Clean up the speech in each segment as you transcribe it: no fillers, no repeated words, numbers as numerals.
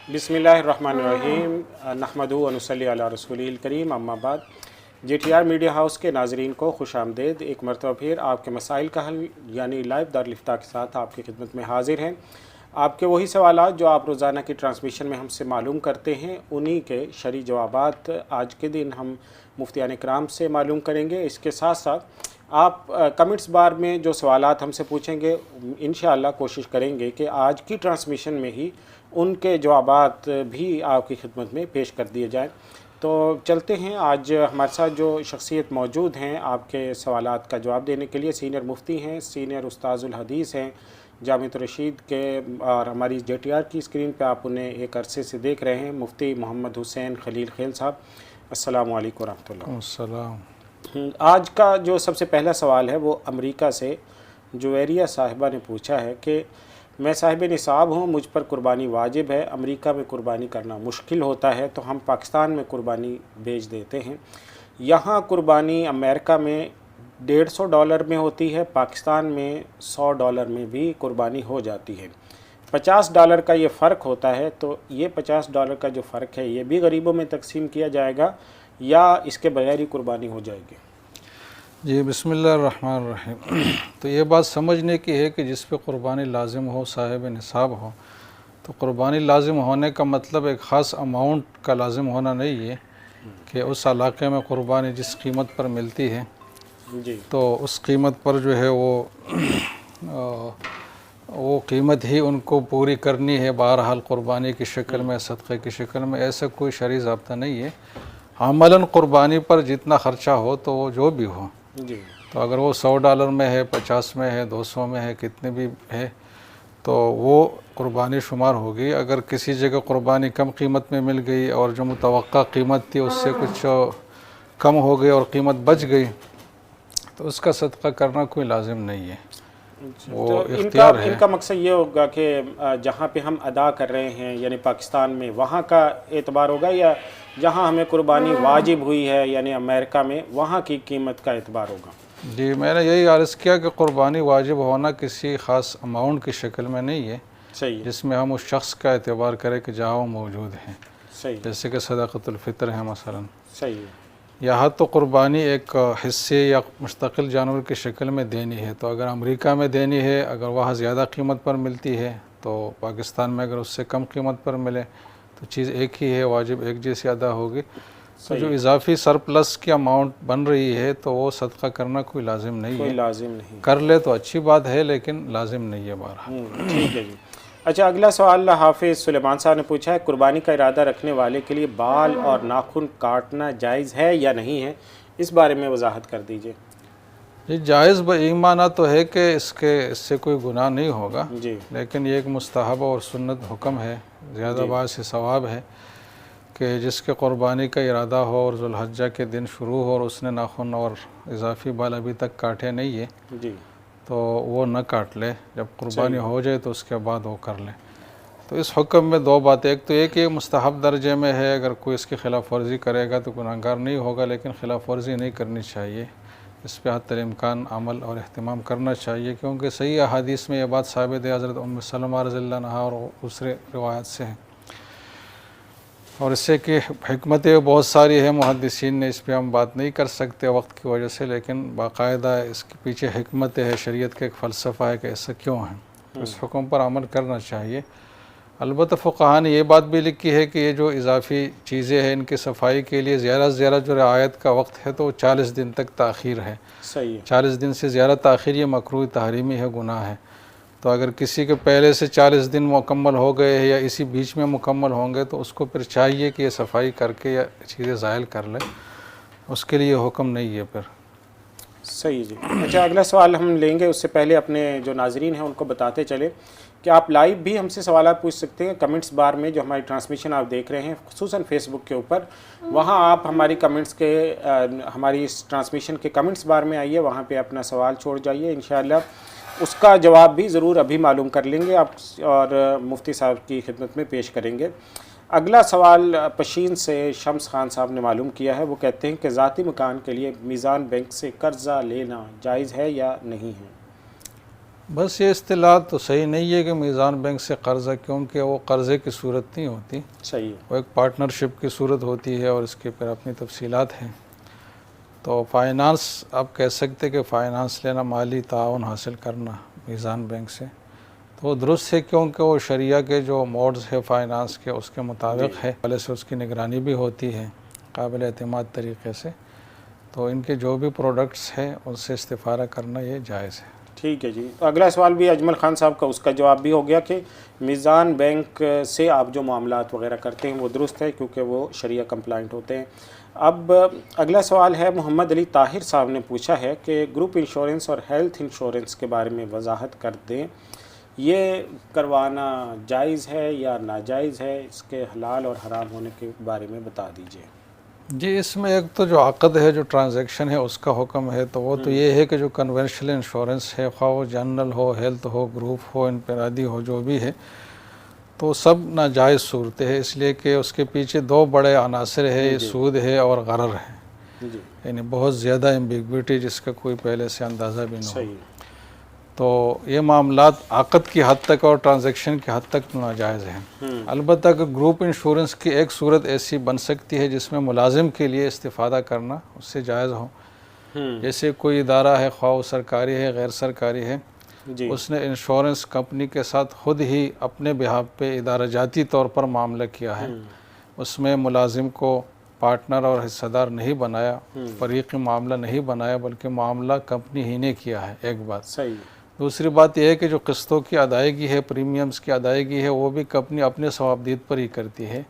بسم اللہ الرحمن الرحیم نحمدہ و نصلی علی رسولہ الکریم اما بعد G T R media house کے ناظرین کو خوش آمدید۔ ایک مرتبہ پھر آپ کے مسائل کا حل یعنی لائیو دارالفتاء کے ساتھ آپ کی خدمت میں حاضر ہیں۔ آپ کے وہی سوالات جو آپ روزانہ کی ٹرانسمیشن میں ہم سے معلوم کرتے ہیں، انہی کے شرعی جوابات آج کے دن ہم مفتیان کرام سے معلوم کریں گے۔ اس کے ساتھ ساتھ آپ کمنٹس بار میں جو سوالات ہم سے پوچھیں گے انشاءاللہ کوشش کریں گے کہ آج کی ٹرانسمیشن میں ہی ان کے جوابات بھی آپ کی خدمت میں پیش کر دیے جائیں۔ تو چلتے ہیں، آج ہمارے ساتھ جو شخصیت موجود ہیں آپ کے سوالات کا جواب دینے کے لیے، سینئر مفتی ہیں، سینئر استاذ الحدیث ہیں جامعۃ الرشید کے، اور ہماری جے ٹی آر کی اسکرین پہ آپ انہیں ایک عرصے سے دیکھ رہے ہیں، مفتی محمد حسین خلیل خیل صاحب۔ السلام علیکم ورحمۃ اللہ۔ السلام۔ آج کا جو سب سے پہلا سوال ہے وہ امریکہ سے جویریہ صاحبہ نے پوچھا ہے کہ میں صاحب نصاب ہوں، مجھ پر قربانی واجب ہے، امریکہ میں قربانی کرنا مشکل ہوتا ہے تو ہم پاکستان میں قربانی بھیج دیتے ہیں۔ یہاں قربانی امریکہ میں $150 میں ہوتی ہے، پاکستان میں $100 میں بھی قربانی ہو جاتی ہے۔ $50 کا یہ فرق ہوتا ہے، تو یہ $50 کا جو فرق ہے یہ بھی غریبوں میں تقسیم کیا جائے گا یا اس کے بغیر ہی قربانی ہو جائے گی؟ جی بسم اللہ الرحمن الرحیم۔ تو یہ بات سمجھنے کی ہے کہ جس پہ قربانی لازم ہو، صاحب نصاب ہو، تو قربانی لازم ہونے کا مطلب ایک خاص اماؤنٹ کا لازم ہونا نہیں ہے کہ اس علاقے میں قربانی جس قیمت پر ملتی ہے جی تو اس قیمت پر جو ہے وہ قیمت ہی ان کو پوری کرنی ہے، بہرحال قربانی کی شکل میں، صدقے کی شکل میں، ایسا کوئی شرعی ضابطہ نہیں ہے۔ عملاً قربانی پر جتنا خرچہ ہو تو وہ جو بھی ہو، جی تو اگر وہ $100 میں ہے، 50 میں ہے، 200 میں ہے، کتنے بھی ہے تو وہ قربانی شمار ہوگی۔ اگر کسی جگہ قربانی کم قیمت میں مل گئی اور جو متوقع قیمت تھی اس سے کچھ کم ہو گئی اور قیمت بچ گئی تو اس کا صدقہ کرنا کوئی لازم نہیں ہے، وہ تو اختیار ہے۔ ان کا مقصد یہ ہوگا کہ جہاں پہ ہم ادا کر رہے ہیں یعنی پاکستان میں، وہاں کا اعتبار ہوگا، یا جہاں ہمیں قربانی واجب ہوئی ہے یعنی امریکہ میں وہاں کی قیمت کا اعتبار ہوگا؟ جی میں نے یہی عرض کیا کہ قربانی واجب ہونا کسی خاص اماؤنٹ کی شکل میں نہیں ہے صحیح ہے، جس میں ہم اس شخص کا اعتبار کریں کہ جہاں وہ موجود ہیں، صحیح ہے، جیسے کہ صدقۃ الفطر ہے مثلا۔ صحیح ہے، یہاں تو قربانی ایک حصے یا مستقل جانور کی شکل میں دینی ہے، تو اگر امریکہ میں دینی ہے، اگر وہاں زیادہ قیمت پر ملتی ہے تو پاکستان میں اگر اس سے کم قیمت پر ملے تو چیز ایک ہی ہے، واجب ایک جیسی ادا ہوگی۔ تو جو اضافی سرپلس کی اماؤنٹ بن رہی ہے تو وہ صدقہ کرنا کوئی لازم نہیں کوئی ہے، لازم نہیں۔ کر لے تو اچھی بات ہے لیکن لازم نہیں ہے بہرحال۔ ٹھیک ہے جی۔ اچھا، اگلا سوال حافظ سلیمان صاحب نے پوچھا ہے، قربانی کا ارادہ رکھنے والے کے لیے بال اور ناخن کاٹنا جائز ہے یا نہیں ہے؟ اس بارے میں وضاحت کر دیجئے۔ جی جائز بایمانہ تو ہے کہ اس سے کوئی گناہ نہیں ہوگا، جی لیکن یہ ایک مستحب اور سنت حکم ہے، زیادہ باعث ثواب ہے کہ جس کے قربانی کا ارادہ ہو اور ذوالحجہ کے دن شروع ہو اور اس نے ناخن اور اضافی بال ابھی تک کاٹے نہیں ہے جی تو وہ نہ کاٹ لے، جب قربانی ہو جائے تو اس کے بعد وہ کر لے۔ تو اس حکم میں دو باتیں، ایک تو ایک یہ مستحب درجے میں ہے، اگر کوئی اس کی خلاف ورزی کرے گا تو گناہگار نہیں ہوگا، لیکن خلاف ورزی نہیں کرنی چاہیے، اس پہ حتی الامکان عمل اور اہتمام کرنا چاہیے، کیونکہ صحیح احادیث میں یہ بات ثابت ہے، حضرت ام سلمہ رضی اللہ عنہا اور دوسرے روایات سے ہیں، اور اس سے کہ حکمتیں بہت ساری ہیں، محدثین نے اس پہ ہم بات نہیں کر سکتے وقت کی وجہ سے، لیکن باقاعدہ اس کے پیچھے حکمت ہے، شریعت کا ایک فلسفہ ہے کہ ایسا کیوں ہے، تو اس حکم پر عمل کرنا چاہیے۔ البتہ فقہاء نے یہ بات بھی لکھی ہے کہ یہ جو اضافی چیزیں ہیں ان کی صفائی کے لیے زیادہ سے زیادہ جو رعایت کا وقت ہے تو وہ 40 دن تک تاخیر ہے، صحیح ہے، 40 دن سے زیادہ تاخیر یہ مکروہ تحریمی ہے، گناہ ہے۔ تو اگر کسی کے پہلے سے 40 دن مکمل ہو گئے ہیں یا اسی بیچ میں مکمل ہوں گے تو اس کو پھر چاہیے کہ یہ صفائی کر کے یا چیزیں زائل کر لے، اس کے لیے حکم نہیں ہے پھر۔ صحیح جی۔ اچھا، اگلا سوال ہم لیں گے، اس سے پہلے اپنے جو ناظرین ہیں ان کو بتاتے چلے کہ آپ لائیو بھی ہم سے سوالات پوچھ سکتے ہیں کمنٹس بار میں، جو ہماری ٹرانسمیشن آپ دیکھ رہے ہیں خصوصاً فیس بک کے اوپر، وہاں آپ ہماری کمنٹس کے ہماری اس ٹرانسمیشن کے کمنٹس بار میں آئیے، وہاں پہ اپنا سوال چھوڑ جائیے، انشاءاللہ اس کا جواب بھی ضرور ابھی معلوم کر لیں گے آپ اور مفتی صاحب کی خدمت میں پیش کریں گے۔ اگلا سوال پشین سے شمس خان صاحب نے معلوم کیا ہے، وہ کہتے ہیں کہ ذاتی مکان کے لیے میزان بینک سے قرضہ لینا جائز ہے یا نہیں ہے؟ بس یہ اصطلاح تو صحیح نہیں ہے کہ میزان بینک سے قرضہ، کیونکہ وہ قرضے کی صورت نہیں ہوتی، صحیح ہے، وہ ایک پارٹنرشپ کی صورت ہوتی ہے اور اس کی پھر اپنی تفصیلات ہیں۔ تو فائنانس آپ کہہ سکتے کہ فائنانس لینا، مالی تعاون حاصل کرنا میزان بینک سے، تو وہ درست ہے، کیونکہ وہ شریعہ کے جو موڈز ہے فائنانس کے اس کے مطابق ہے، پہلے سے اس کی نگرانی بھی ہوتی ہے قابل اعتماد طریقے سے، تو ان کے جو بھی پروڈکٹس ہیں ان سے استفادہ کرنا یہ جائز ہے۔ ٹھیک ہے جی۔ اگلا سوال بھی اجمل خان صاحب کا، اس کا جواب بھی ہو گیا کہ میزان بینک سے آپ جو معاملات وغیرہ کرتے ہیں وہ درست ہے، کیونکہ وہ شریعہ کمپلائنٹ ہوتے ہیں۔ اب اگلا سوال ہے، محمد علی طاہر صاحب نے پوچھا ہے کہ گروپ انشورنس اور ہیلتھ انشورنس کے بارے میں وضاحت کر دیں، یہ کروانا جائز ہے یا ناجائز ہے؟ اس کے حلال اور حرام ہونے کے بارے میں بتا دیجئے۔ جی، اس میں ایک تو جو عقد ہے، جو ٹرانزیکشن ہے، اس کا حکم ہے، تو وہ تو یہ ہے کہ جو کنونشنل انشورنس ہے، خواہ وہ جنرل ہو، ہیلتھ ہو، گروپ ہو، انفرادی ہو، جو بھی ہے، تو سب ناجائز صورتیں ہے، اس لیے کہ اس کے پیچھے دو بڑے عناصر ہے، سود ہے اور غرر ہے، جی یعنی بہت زیادہ ایمبیگوٹی جس کا کوئی پہلے سے اندازہ بھی نہ ہو۔ صحیح، تو یہ معاملات عقد کی حد تک اور ٹرانزیکشن کی حد تک ناجائز ہیں۔ البتہ کہ گروپ انشورنس کی ایک صورت ایسی بن سکتی ہے جس میں ملازم کے لیے استفادہ کرنا اس سے جائز ہو، جیسے کوئی ادارہ ہے، خواہ وہ سرکاری ہے، غیر سرکاری ہے، جی اس نے انشورنس کمپنی کے ساتھ خود ہی اپنے بہاف پہ ادارہ جاتی طور پر معاملہ کیا ہے، اس میں ملازم کو پارٹنر اور حصہ دار نہیں بنایا، فریقی معاملہ نہیں بنایا، بلکہ معاملہ کمپنی ہی نے کیا ہے، ایک بات۔ صحیح، دوسری بات یہ ہے کہ جو قسطوں کی ادائیگی ہے، پریمیمز کی ادائیگی ہے، وہ بھی کمپنی اپنے ثوابدید پر ہی کرتی ہے،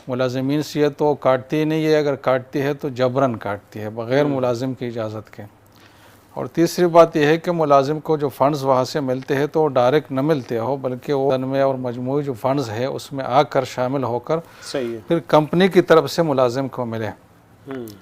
ملازمین سے یہ تو کاٹتی نہیں ہے، اگر کاٹتی ہے تو جبراً کاٹتی ہے بغیر ملازم کی اجازت کے۔ اور تیسری بات یہ ہے کہ ملازم کو جو فنڈز وہاں سے ملتے ہیں تو وہ ڈائریکٹ نہ ملتے ہو، بلکہ وہ تنمیہ اور مجموعی جو فنڈز ہے اس میں آ کر شامل ہو کر صحیح ہے، پھر کمپنی کی طرف سے ملازم کو ملے۔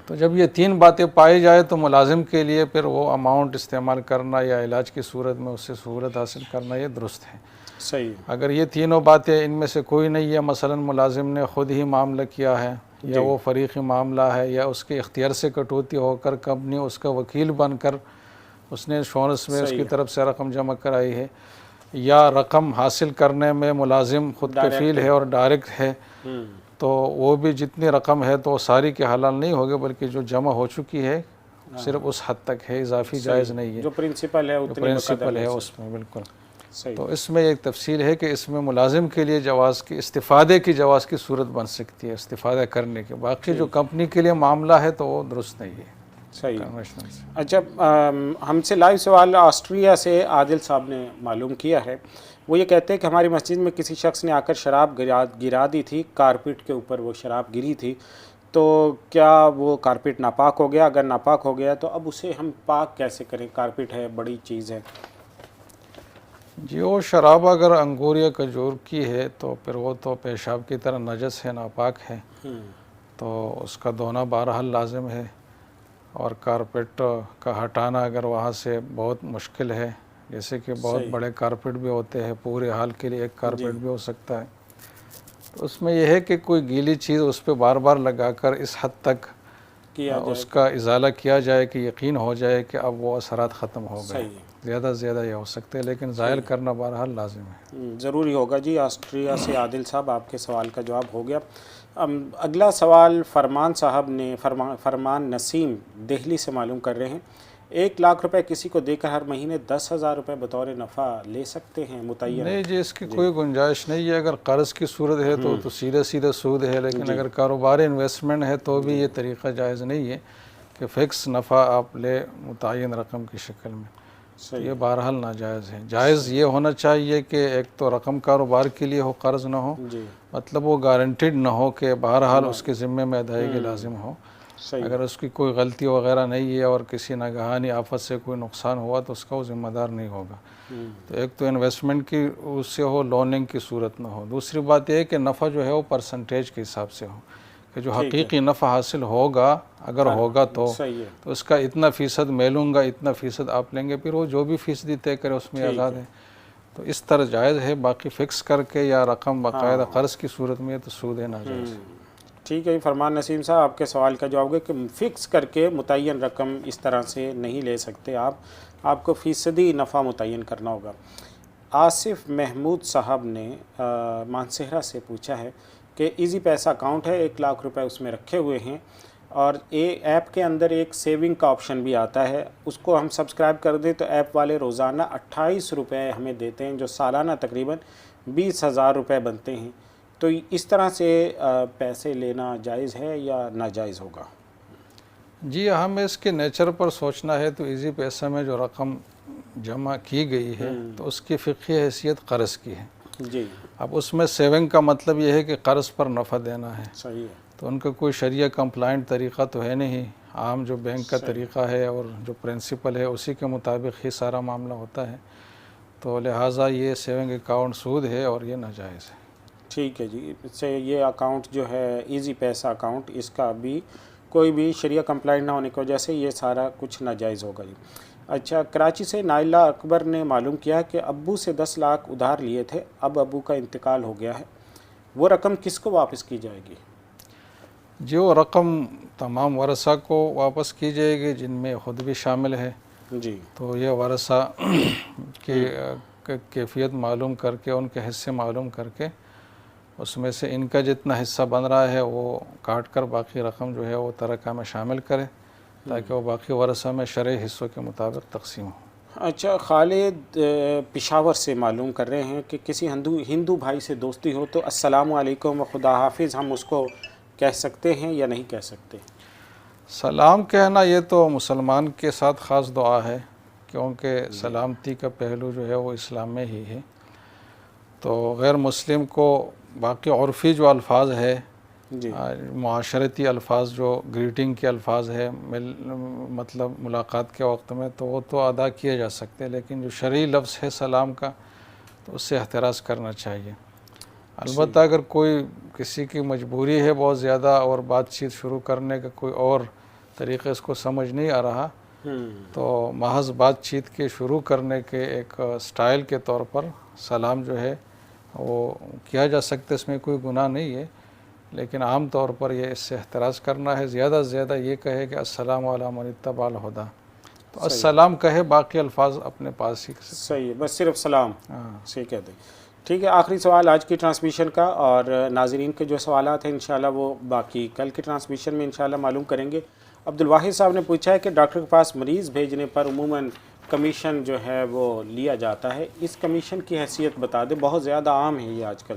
تو جب یہ تین باتیں پائی جائے تو ملازم کے لیے پھر وہ اماؤنٹ استعمال کرنا یا علاج کی صورت میں اس سے سہولت حاصل کرنا یہ درست ہے۔ صحیح، اگر یہ تینوں باتیں ان میں سے کوئی نہیں ہے، مثلا ملازم نے خود ہی معاملہ کیا ہے یا وہ فریقی معاملہ ہے یا اس کے اختیار سے کٹوتی ہو کر کمپنی اس کا وکیل بن کر اس نے انشورنس میں اس کی طرف سے رقم جمع کرائی ہے، یا رقم حاصل کرنے میں ملازم خود کفیل ہے اور ڈائریکٹ ہے، تو وہ بھی جتنی رقم ہے تو ساری کے حلال نہیں ہوگی، بلکہ جو جمع ہو چکی ہے صرف اس حد تک ہے، اضافی جائز نہیں ہے، جو پرنسپل ہے اتنی پرنسپل ہے اس میں بالکل۔ صحیح، تو اس میں ایک تفصیل ہے کہ اس میں ملازم کے لیے جواز کی استفادے کی جواز کی صورت بن سکتی ہے، استفادہ کرنے کے، باقی جو کمپنی کے لیے معاملہ ہے تو وہ درست نہیں ہے۔ صحیح۔ اچھا، ہم سے لائیو سوال آسٹریا سے عادل صاحب نے معلوم کیا ہے، وہ یہ کہتے ہیں کہ ہماری مسجد میں کسی شخص نے آ کر شراب گرا دی تھی، کارپیٹ کے اوپر وہ شراب گری تھی، تو کیا وہ کارپیٹ ناپاک ہو گیا؟ اگر ناپاک ہو گیا تو اب اسے ہم پاک کیسے کریں؟ کارپیٹ ہے، بڑی چیز ہے۔ جی، وہ شراب اگر انگور یا کھجور کی ہے تو پھر وہ تو پیشاب کی طرح نجس ہے، ناپاک ہے، تو اس کا دھونا بہرحال لازم ہے، اور کارپیٹ کا ہٹانا اگر وہاں سے بہت مشکل ہے، جیسے کہ بہت بڑے کارپیٹ بھی ہوتے ہیں، پورے حال کے لیے ایک کارپیٹ بھی ہو سکتا ہے، تو اس میں یہ ہے کہ کوئی گیلی چیز اس پہ بار بار لگا کر اس حد تک اس کا ازالہ کیا جائے کہ یقین ہو جائے کہ اب وہ اثرات ختم ہو گئے، زیادہ سے زیادہ یہ ہو سکتے ہیں، لیکن زائل کرنا بہرحال لازم ہے، ضروری ہوگا۔ جی، آسٹریا سے عادل صاحب، آپ کے سوال کا جواب ہو گیا۔ اگلا سوال فرمان نسیم دہلی سے معلوم کر رہے ہیں، 1,00,000 روپے کسی کو دے کر ہر مہینے 10,000 روپے بطور نفع لے سکتے ہیں متعین؟ نہیں جی، اس کی کوئی گنجائش نہیں ہے، اگر قرض کی صورت ہے تو سیدھا سیدھا سود ہے، لیکن اگر کاروباری انویسٹمنٹ ہے تو بھی یہ طریقہ جائز نہیں ہے کہ فکس نفع آپ لے متعین رقم کی شکل میں، یہ بہرحال ناجائز ہے۔ جائز یہ ہونا چاہیے کہ ایک تو رقم کاروبار کے لیے ہو، قرض نہ ہو، مطلب وہ گارنٹیڈ نہ ہو کہ بہرحال اس کے ذمے میں ادائیگی لازم ہو، اگر اس کی کوئی غلطی وغیرہ نہیں ہے اور کسی ناگہانی آفت سے کوئی نقصان ہوا تو اس کا وہ ذمہ دار نہیں ہوگا، تو ایک تو انویسٹمنٹ کی اس سے ہو، لوننگ کی صورت نہ ہو۔ دوسری بات یہ ہے کہ نفع جو ہے وہ پرسنٹیج کے حساب سے ہو، کہ جو حقیقی نفع حاصل ہوگا اگر ہوگا تو اس کا اتنا فیصد میں لوں گا، اتنا فیصد آپ لیں گے، پھر وہ جو بھی فیصدی طے کرے اس میں آزاد ہے، تو اس طرح جائز ہے، باقی فکس کر کے یا رقم باقاعدہ قرض کی صورت میں تو سود ہے ناجائز۔ ٹھیک ہے فرمان نسیم صاحب، آپ کے سوال کا جواب ہے کہ فکس کر کے متعین رقم اس طرح سے نہیں لے سکتے آپ کو فیصدی نفع متعین کرنا ہوگا۔ آصف محمود صاحب نے مانسہرہ سے پوچھا ہے کہ ایزی پیسہ اکاؤنٹ ہے، 1,00,000 روپے اس میں رکھے ہوئے ہیں اور ایپ کے اندر ایک سیونگ کا آپشن بھی آتا ہے، اس کو ہم سبسکرائب کر دیں تو ایپ والے روزانہ 28 روپے ہمیں دیتے ہیں، جو سالانہ تقریباً 20,000 روپے بنتے ہیں۔ تو اس طرح سے پیسے لینا جائز ہے یا ناجائز ہوگا؟ جی، ہمیں اس کے نیچر پر سوچنا ہے تو ایزی پیسہ میں جو رقم جمع کی گئی ہے تو اس کی فقہی حیثیت قرض کی ہے۔ جی، اب اس میں سیونگ کا مطلب یہ ہے کہ قرض پر نفع دینا ہے، صحیح ہے۔ تو ان کا کوئی شریعہ کمپلائنٹ طریقہ تو ہے نہیں، عام جو بینک کا طریقہ ہے اور جو پرنسپل ہے اسی کے مطابق ہی سارا معاملہ ہوتا ہے، تو لہٰذا یہ سیونگ اکاؤنٹ سود ہے اور یہ ناجائز ہے۔ ٹھیک ہے جی، اس سے یہ اکاؤنٹ جو ہے ایزی پیسہ اکاؤنٹ، اس کا بھی کوئی بھی شریعہ کمپلائنٹ نہ ہونے کی وجہ سے یہ سارا کچھ ناجائز ہوگا جی۔ اچھا، کراچی سے نائلہ اکبر نے معلوم کیا کہ ابو سے 10 لاکھ ادھار لیے تھے، اب ابو کا انتقال ہو گیا ہے، وہ رقم کس کو واپس کی جائے گی؟ جو رقم تمام ورثہ کو واپس کی جائے گی، جن میں خود بھی شامل ہے، جی، تو یہ ورثہ کی کیفیت معلوم کر کے، ان کے حصے معلوم کر کے، اس میں سے ان کا جتنا حصہ بن رہا ہے وہ کاٹ کر باقی رقم جو ہے وہ ترکہ میں شامل کرے، تاکہ وہ باقی ورثہ میں شرعی حصوں کے مطابق تقسیم ہو۔ اچھا، خالد پشاور سے معلوم کر رہے ہیں کہ کسی ہندو بھائی سے دوستی ہو تو السلام علیکم و خدا حافظ ہم اس کو کہہ سکتے ہیں یا نہیں کہہ سکتے؟ سلام کہنا یہ تو مسلمان کے ساتھ خاص دعا ہے، کیونکہ سلامتی کا پہلو جو ہے وہ اسلام میں ہی ہے، تو غیر مسلم کو باقی عرفی جو الفاظ ہے، جی، معاشرتی الفاظ جو گریٹنگ کے الفاظ ہے، مطلب ملاقات کے وقت میں، تو وہ تو ادا کیے جا سکتے ہیں، لیکن جو شرعی لفظ ہے سلام کا تو اس سے احتراز کرنا چاہیے۔ البتہ اگر کوئی کسی کی مجبوری ہے بہت زیادہ اور بات چیت شروع کرنے کا کوئی اور طریقہ اس کو سمجھ نہیں آ رہا، تو محض بات چیت کے شروع کرنے کے ایک سٹائل کے طور پر سلام جو ہے وہ کیا جا سکتا ہے، اس میں کوئی گناہ نہیں ہے، لیکن عام طور پر یہ اس سے احتراز کرنا ہے۔ زیادہ سے زیادہ یہ کہے کہ السلام علی من اتبع الہدی، تو السلام کہے، باقی الفاظ اپنے پاس ہی۔ صحیح ہے، بس صرف سلام سے کہہ دیں۔ ٹھیک ہے، آخری سوال آج کی ٹرانسمیشن کا، اور ناظرین کے جو سوالات ہیں انشاءاللہ وہ باقی کل کی ٹرانسمیشن میں انشاءاللہ معلوم کریں گے۔ عبدالواحد صاحب نے پوچھا ہے کہ ڈاکٹر کے پاس مریض بھیجنے پر عموماً کمیشن جو ہے وہ لیا جاتا ہے، اس کمیشن کی حیثیت بتا دیں، بہت زیادہ عام ہے یہ آج کل۔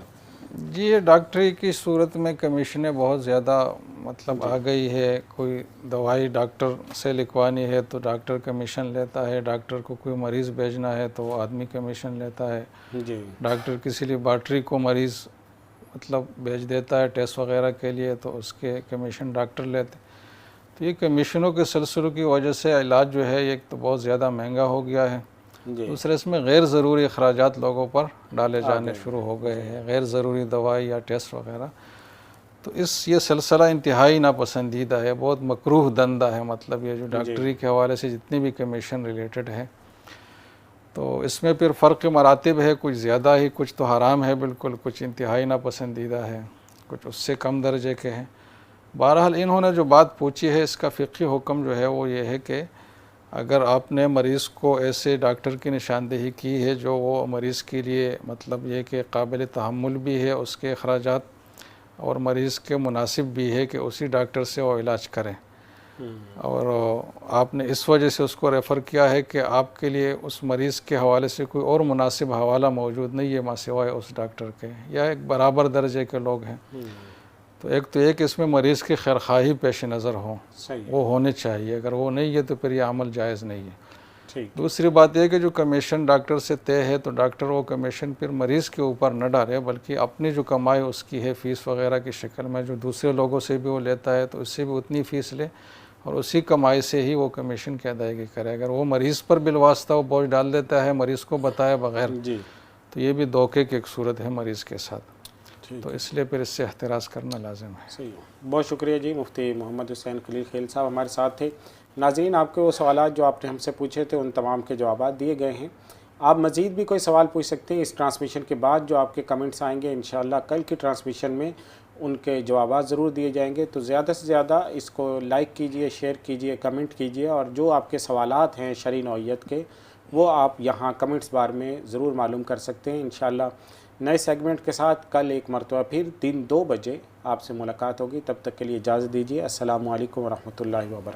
جی، یہ ڈاکٹری کی صورت میں کمیشنیں بہت زیادہ مطلب آ گئی ہے، کوئی دوائی ڈاکٹر سے لکھوانی ہے تو ڈاکٹر کمیشن لیتا ہے، ڈاکٹر کو کوئی مریض بھیجنا ہے تو وہ آدمی کمیشن لیتا ہے، جی، ڈاکٹر کسی لیبارٹری کو مریض مطلب بھیج دیتا ہے ٹیسٹ وغیرہ کے لیے تو اس کے کمیشن ڈاکٹر لیتے، تو یہ کمیشنوں کے سلسلوں کی وجہ سے علاج جو ہے ایک تو بہت زیادہ مہنگا ہو گیا ہے، دوسرے اس میں غیر ضروری اخراجات لوگوں پر ڈالے جانے شروع ہو گئے ہیں، غیر ضروری دوائی یا ٹیسٹ وغیرہ، تو یہ سلسلہ انتہائی ناپسندیدہ ہے، بہت مکروہ دندہ ہے، مطلب یہ جو ڈاکٹری کے حوالے سے جتنی بھی کمیشن ریلیٹڈ ہے، تو اس میں پھر فرق مراتب ہے، کچھ زیادہ ہی، کچھ تو حرام ہے بالکل، کچھ انتہائی ناپسندیدہ ہے، کچھ اس سے کم درجے کے ہیں۔ بہرحال انہوں نے جو بات پوچھی ہے اس کا فقہی حکم جو ہے وہ یہ ہے کہ اگر آپ نے مریض کو ایسے ڈاکٹر کی نشاندہی کی ہے جو وہ مریض کے لیے مطلب یہ کہ قابل تحمل بھی ہے اس کے اخراجات، اور مریض کے مناسب بھی ہے کہ اسی ڈاکٹر سے وہ علاج کریں، اور آپ نے اس وجہ سے اس کو ریفر کیا ہے کہ آپ کے لیے اس مریض کے حوالے سے کوئی اور مناسب حوالہ موجود نہیں ہے ماں سوائے اس ڈاکٹر کے، یا ایک برابر درجے کے لوگ ہیں، تو ایک تو ایک اس میں مریض کی خیرخواہی پیش نظر ہو، وہ ہونے چاہیے، اگر وہ نہیں ہے تو پھر یہ عمل جائز نہیں ہے۔ دوسری بات یہ کہ جو کمیشن ڈاکٹر سے طے ہے تو ڈاکٹر وہ کمیشن پھر مریض کے اوپر نہ ڈالے، بلکہ اپنی جو کمائی اس کی ہے فیس وغیرہ کی شکل میں، جو دوسرے لوگوں سے بھی وہ لیتا ہے تو اس سے بھی اتنی فیس لے اور اسی کمائی سے ہی وہ کمیشن کی ادائیگی کرے۔ اگر وہ مریض پر بالواسطہ وہ بوجھ ڈال دیتا ہے مریض کو بتائے بغیر، تو یہ بھی دھوکے کی ایک صورت ہے مریض کے ساتھ، تو اس لیے پھر اس سے احتراز کرنا لازم ہے۔ صحیح، بہت شکریہ جی، مفتی محمد حسین خلیل خیل صاحب ہمارے ساتھ تھے۔ ناظرین، آپ کے وہ سوالات جو آپ نے ہم سے پوچھے تھے ان تمام کے جوابات دیے گئے ہیں، آپ مزید بھی کوئی سوال پوچھ سکتے ہیں اس ٹرانسمیشن کے بعد، جو آپ کے کمنٹس آئیں گے انشاءاللہ کل کی ٹرانسمیشن میں ان کے جوابات ضرور دیے جائیں گے. تو زیادہ سے زیادہ اس کو لائک کیجئے، شیئر کیجئے، کمنٹ کیجئے، اور جو آپ کے سوالات ہیں شرعی نوعیت کے وہ آپ یہاں کمنٹس بار میں ضرور معلوم کر سکتے ہیں. انشاءاللہ نئے سیگمنٹ کے ساتھ کل ایک مرتبہ پھر دن 2 بجے آپ سے ملاقات ہوگی. تب تک کے لیے اجازت دیجیے. السلام علیکم ورحمۃ اللہ وبرکاتہ.